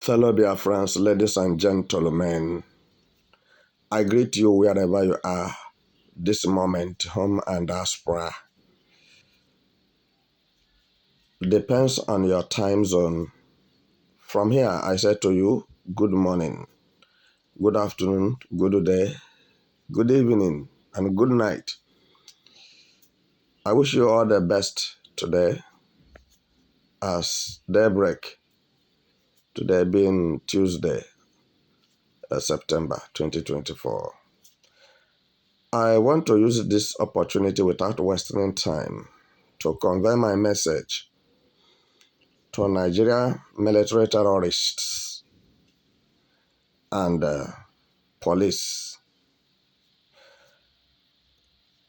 Fellow Biafrans, ladies and gentlemen, I greet you wherever you are this moment, home and diaspora. Depends on your time zone. From here, I say to you, good morning, good afternoon, good day, good evening, and good night. I wish you all the best today as daybreak, today being Tuesday, September 2024. I want to use this opportunity without wasting time to convey my message to Nigeria military terrorists and police,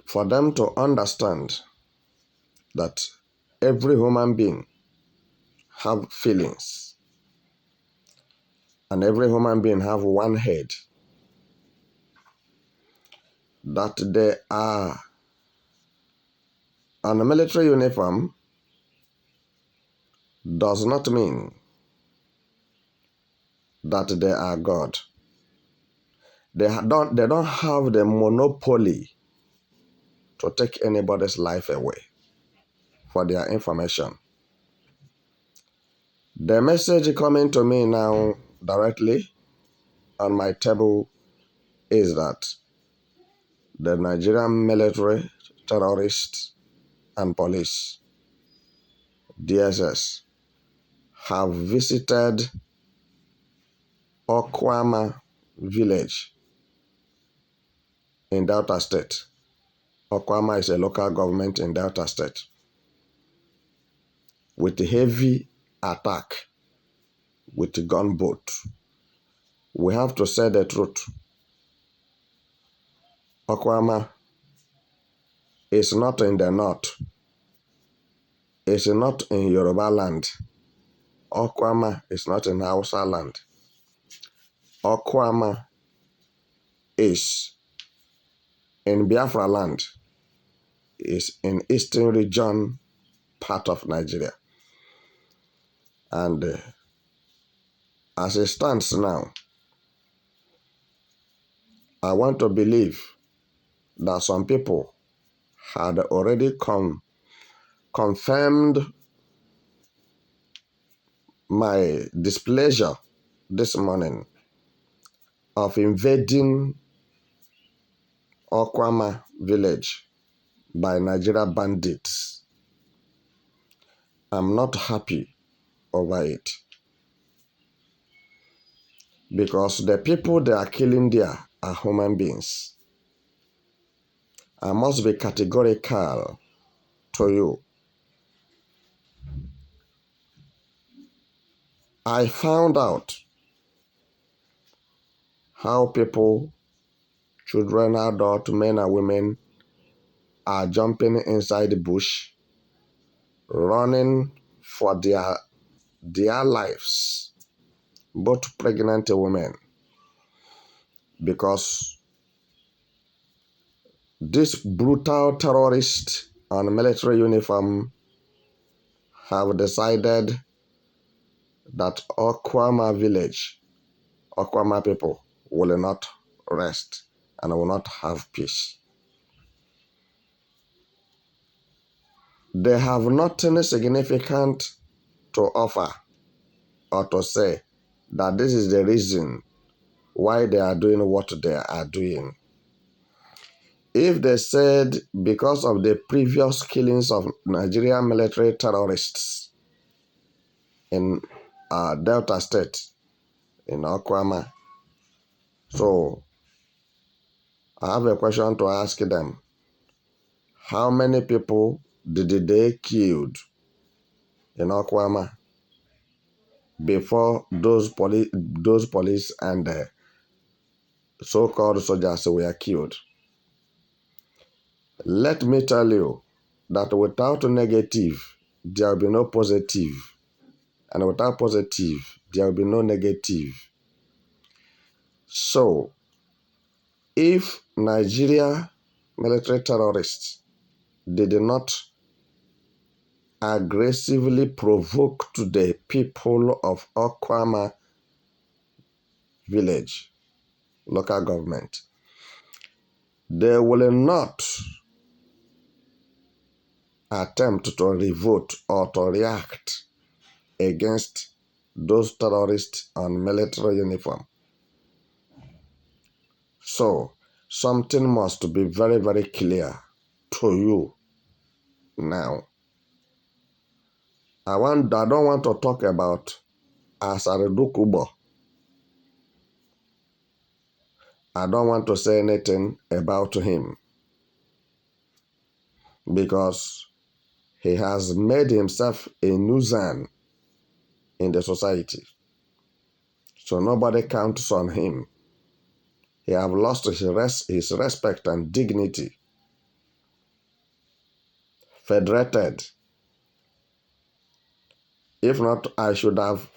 for them to understand that every human being have feelings and every human being have one head, that they are on a military uniform does not mean that they are God. They don't have the monopoly to take anybody's life away. For their information, the message coming to me now directly on my table is that the Nigerian military, terrorists, and police, DSS, have visited Okuama village in Delta State. Okuama is a local government in Delta State, with heavy attack with gunboat. We have to say the truth. Okuama is not in the north. It's not in Yoruba land. Okuama is not in Hausa land. Okuama is in Biafra land. Is in eastern region part of Nigeria. And as it stands now, I want to believe that some people had already confirmed my displeasure this morning of invading Okuama village by Nigeria bandits. I'm not happy over it, because the people they are killing there are human beings. I must be categorical to you. I found out how people, children, adults, men and women, are jumping inside the bush, running for their lives, both pregnant women, because this brutal terrorists on military uniform have decided that Okuama village, Okuama people will not rest and will not have peace. They have nothing significant to offer or to say that this is the reason why they are doing what they are doing. If they said because of the previous killings of Nigerian military terrorists in Delta State, in Okuama, so I have a question to ask them. How many people did they kill in Okuama before those police and so-called soldiers were killed? Let me tell you that without negative, there will be no positive. And without positive, there will be no negative. So, if Nigeria military terrorists did not aggressively provoke to the people of Okuama village, local government. They will not attempt to revolt or to react against those terrorists on military uniform. So, something must be very, very clear to you now. I don't want to talk about Asaridukubo. I don't want to say anything about him because he has made himself a nuisance in the society. So nobody counts on him. He has lost his respect and dignity. Federated. If not, I should have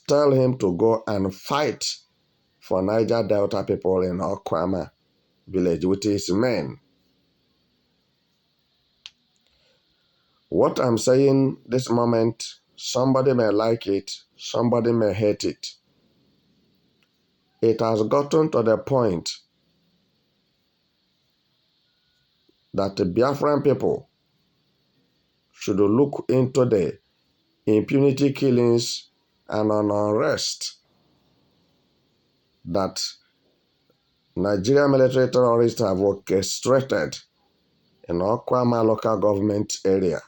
told him to go and fight for Niger Delta people in Okuama village with his men. What I'm saying this moment, somebody may like it, somebody may hate it. It has gotten to the point that the Biafran people should look into the impunity killings and unrest that Nigerian military terrorists have orchestrated in Okuama local government area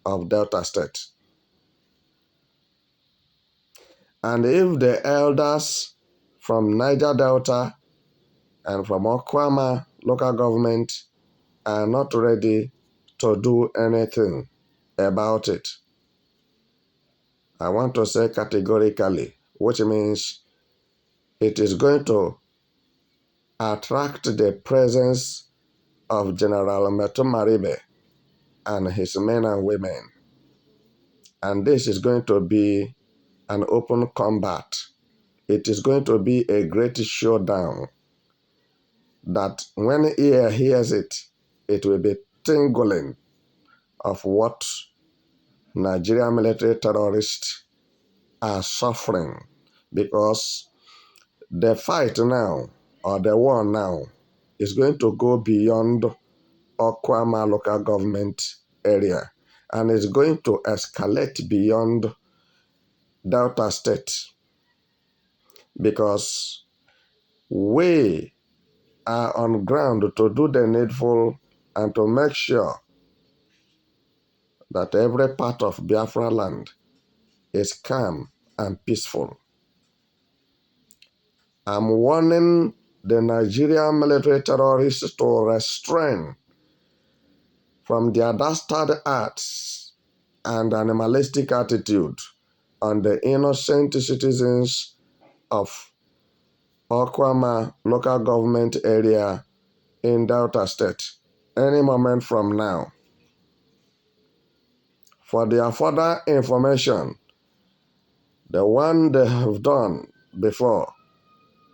of Delta State. And if the elders from Niger Delta and from Okuama local government are not ready to do anything about it, I want to say categorically, which means it is going to attract the presence of General Metumaribe and his men and women. And this is going to be an open combat. It is going to be a great showdown that when ear hears it, it will be tingling of what Nigerian military terrorists are suffering, because the fight now, or the war now, is going to go beyond Okuama local government area, and is going to escalate beyond Delta State, because we are on ground to do the needful and to make sure that every part of Biafra land is calm and peaceful. I'm warning the Nigerian military terrorists to restrain from their dastard acts and animalistic attitude on the innocent citizens of Okuama local government area in Delta State any moment from now. For their further information, the one they have done before,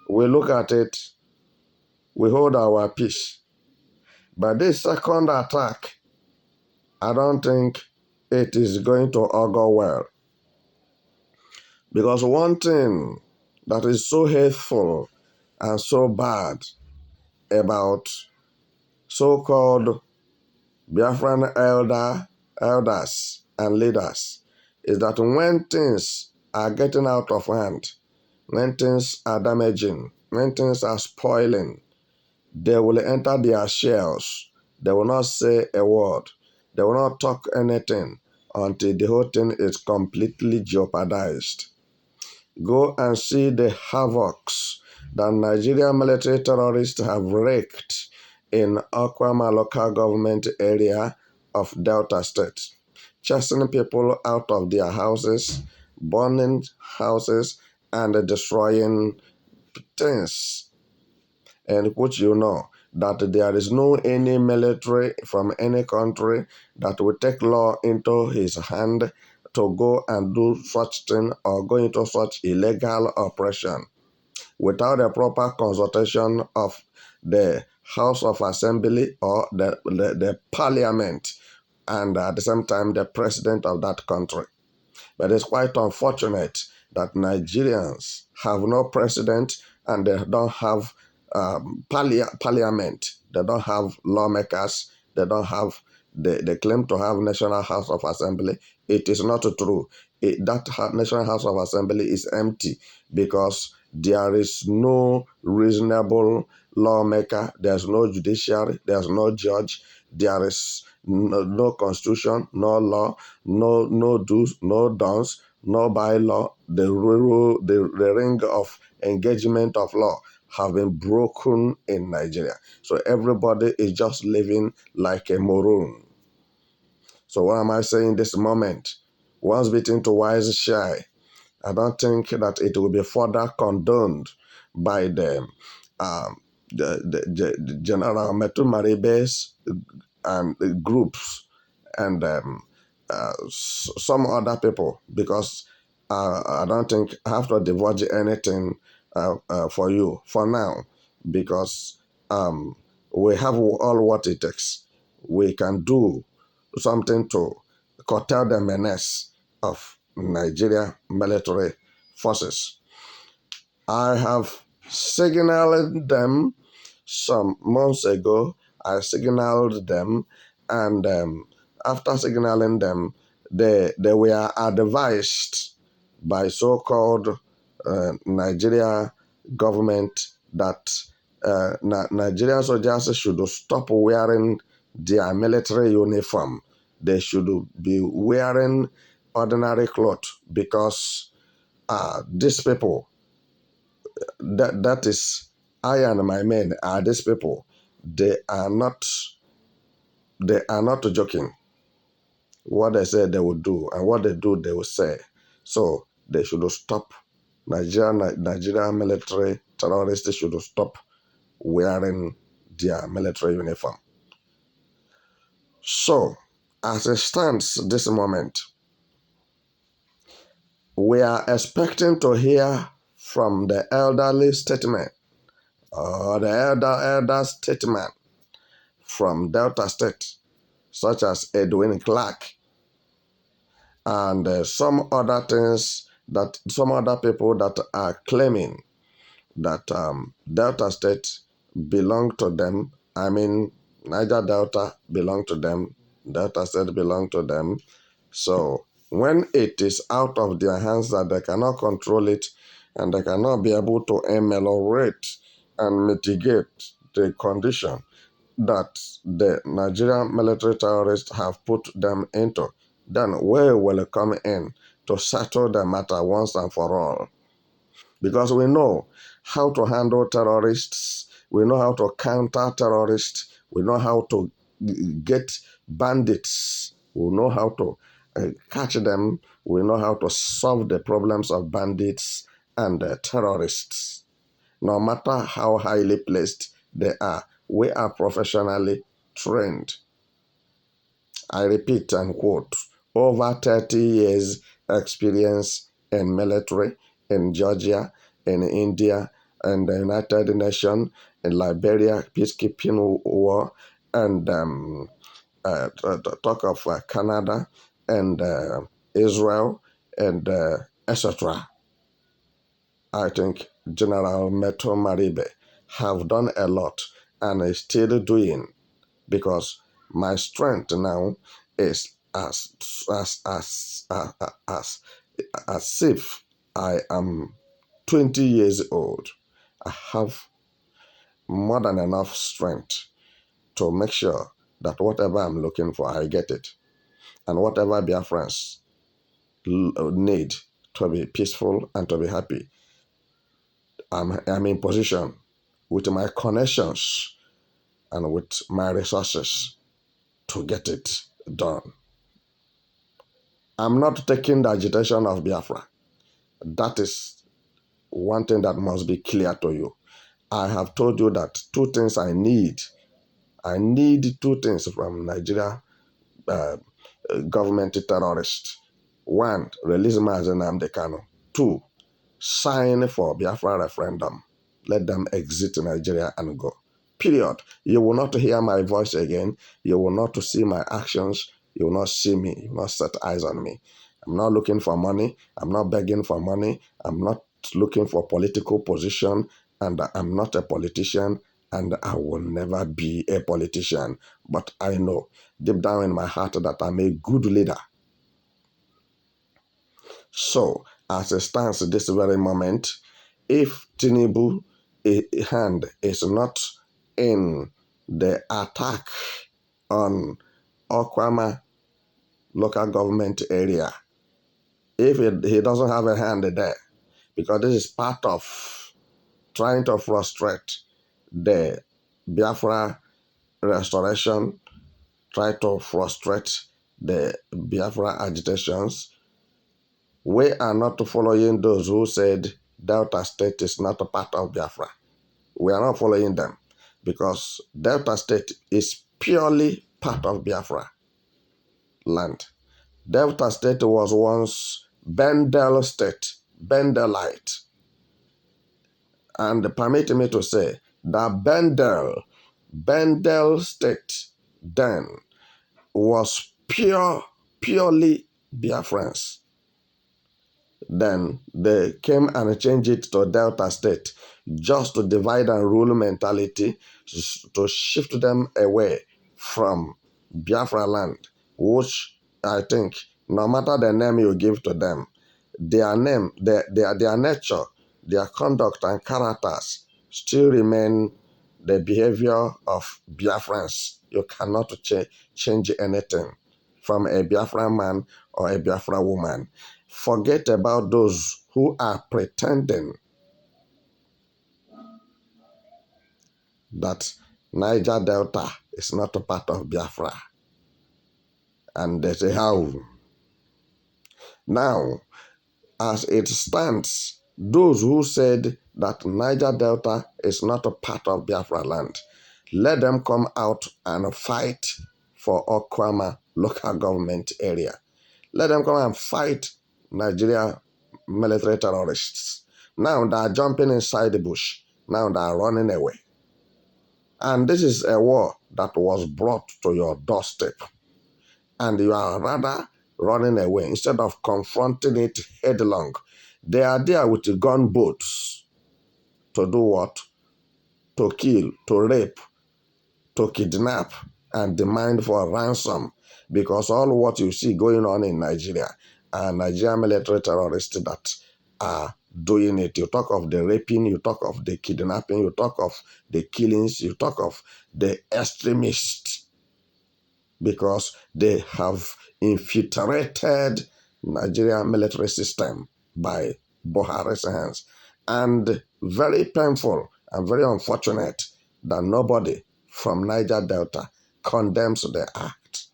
we look at it, we hold our peace. But this second attack, I don't think it is going to augur well. Because one thing that is so hateful and so bad about so-called Biafran elders and leaders is that when things are getting out of hand, when things are damaging, when things are spoiling, they will enter their shells. They will not say a word. They will not talk anything until the whole thing is completely jeopardized. Go and see the havocs that Nigerian military terrorists have wreaked in Okuama local government area of Delta State, chasing people out of their houses, burning houses, and destroying things. And which you know that there is no any military from any country that will take law into his hand to go and do such thing or go into such illegal operation without a proper consultation of the House of Assembly or the Parliament, and at the same time the president of that country. But it's quite unfortunate that Nigerians have no president and they don't have parliament. They don't have lawmakers. They don't have, they claim to have National House of Assembly. It is not true. That National House of Assembly is empty because there is no reasonable lawmaker, there's no judiciary, there's no judge, there is no constitution, no law, no do's, no don'ts, no bylaw. The ring of engagement of law have been broken in Nigeria. So everybody is just living like a maroon. So what am I saying this moment? Once bitten to wise shy. I don't think that it will be further condoned by um, the General Metu Maribes and groups and some other people, because I don't think I have to divulge anything for you for now, because we have all what it takes. We can do something to curtail the menace of Nigeria military forces. I have signaled them some months ago. I signaled them, and after signaling them, they were advised by so-called Nigeria government that Nigerian soldiers should stop wearing their military uniform. They should be wearing ordinary clothes, because these people, that is, I and my men are these people. They are not joking. What they say they will do, and what they do they will say. So they should stop. Nigerian military terrorists should stop wearing their military uniform. So, as it stands this moment, we are expecting to hear from the elderly statement, or the elder statement from Delta State, such as Edwin Clark, and some other things, that some other people that are claiming that Delta State belong to them. I mean, Niger Delta belong to them, Delta State belong to them. So when it is out of their hands that they cannot control it, and they cannot be able to ameliorate and mitigate the condition that the Nigerian military terrorists have put them into, then we will come in to settle the matter once and for all. Because we know how to handle terrorists, we know how to counter terrorists, we know how to get bandits, we know how to catch them, we know how to solve the problems of bandits and terrorists. No matter how highly placed they are, we are professionally trained. I repeat and quote, over 30 years experience in military, in Georgia, in India, in the United Nations, in Liberia, peacekeeping war, and talk of Canada, and Israel, and etc. I think General Meto Maribe have done a lot and is still doing, because my strength now is as if I am 20 years old. I have more than enough strength to make sure that whatever I'm looking for, I get it. And whatever Biafrans need to be peaceful and to be happy, I'm in position with my connections and with my resources to get it done. I'm not taking the agitation of Biafra. That is one thing that must be clear to you. I have told you that two things I need. I need two things from Nigeria government terrorists. One, release Mazi Nnamdi Kanu. Two, sign for Biafra referendum. Let them exit Nigeria and go. Period. You will not hear my voice again. You will not see my actions. You will not see me. You will not set eyes on me. I'm not looking for money. I'm not begging for money. I'm not looking for political position, and I'm not a politician, and I will never be a politician. But I know deep down in my heart that I'm a good leader. So, as it stands at this very moment, if Tinubu hand is not in the attack on Okuama local government area, if he doesn't have a hand there, because this is part of trying to frustrate the Biafra restoration, try to frustrate the Biafra agitations. We are not following those who said Delta State is not a part of Biafra. We are not following them because Delta State is purely part of Biafra land. Delta State was once Bendel State, Bendelite. And permit me to say that Bendel State then was purely Biafrans. Then they came and changed it to Delta State just to divide and rule mentality, to shift them away from Biafra land, which I think no matter the name you give to them, their name, their nature, their conduct and characters still remain the behavior of Biafrans. You cannot change anything from a Biafran man or a Biafra woman. Forget about those who are pretending that Niger Delta is not a part of Biafra. And they say, how? Now, as it stands, those who said that Niger Delta is not a part of Biafra land, let them come out and fight for Okuama local government area. Let them come and fight Nigeria military terrorists. Now they are jumping inside the bush. Now they are running away. And this is a war that was brought to your doorstep. And you are rather running away instead of confronting it headlong. They are there with gunboats to do what? To kill, to rape, to kidnap, and demand for ransom. Because all what you see going on in Nigeria are Nigerian military terrorists that are doing it. You talk of the raping, you talk of the kidnapping, you talk of the killings, you talk of the extremists, because they have infiltrated Nigerian military system by Buhari's hands. And very painful and very unfortunate that nobody from Niger Delta condemns the act.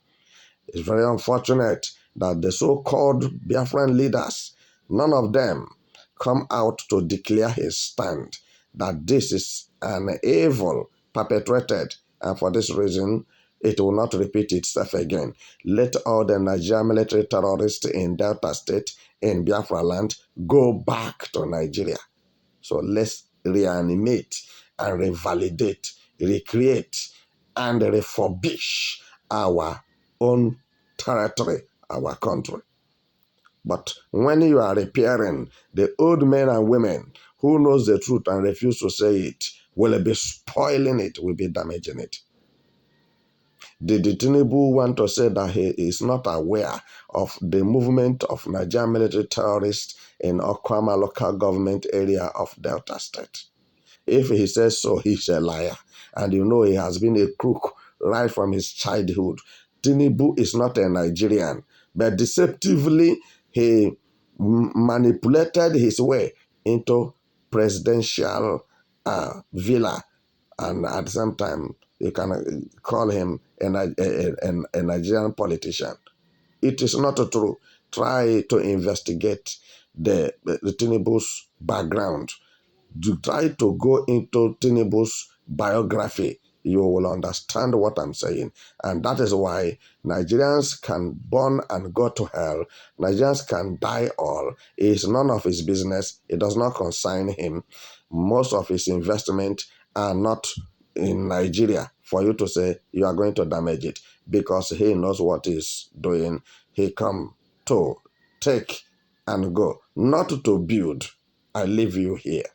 It's very unfortunate that the so-called Biafran leaders, none of them come out to declare his stand that this is an evil perpetrated, and for this reason, it will not repeat itself again. Let all the Nigerian military terrorists in Delta State, in Biafra land, go back to Nigeria. So let's reanimate and revalidate, recreate, and refurbish our own territory, our country. But when you are repairing, the old men and women who knows the truth and refuse to say it will be spoiling it, will be damaging it. Did Tinubu want to say that he is not aware of the movement of Nigerian military terrorists in Okuama local government area of Delta State? If he says so, he's a liar. And you know he has been a crook right from his childhood. Tinubu is not a Nigerian, but deceptively he manipulated his way into presidential villa, and at the same time you can call him a Nigerian politician. It is not true. Try to investigate the Tinubu's background. To try to go into Tinubu's biography, you will understand what I'm saying. And that is why Nigerians can burn and go to hell. Nigerians can die all. It is none of his business. It does not concern him. Most of his investment are not in Nigeria for you to say you are going to damage it, because he knows what he's doing. He come to take and go, not to build. I leave you here.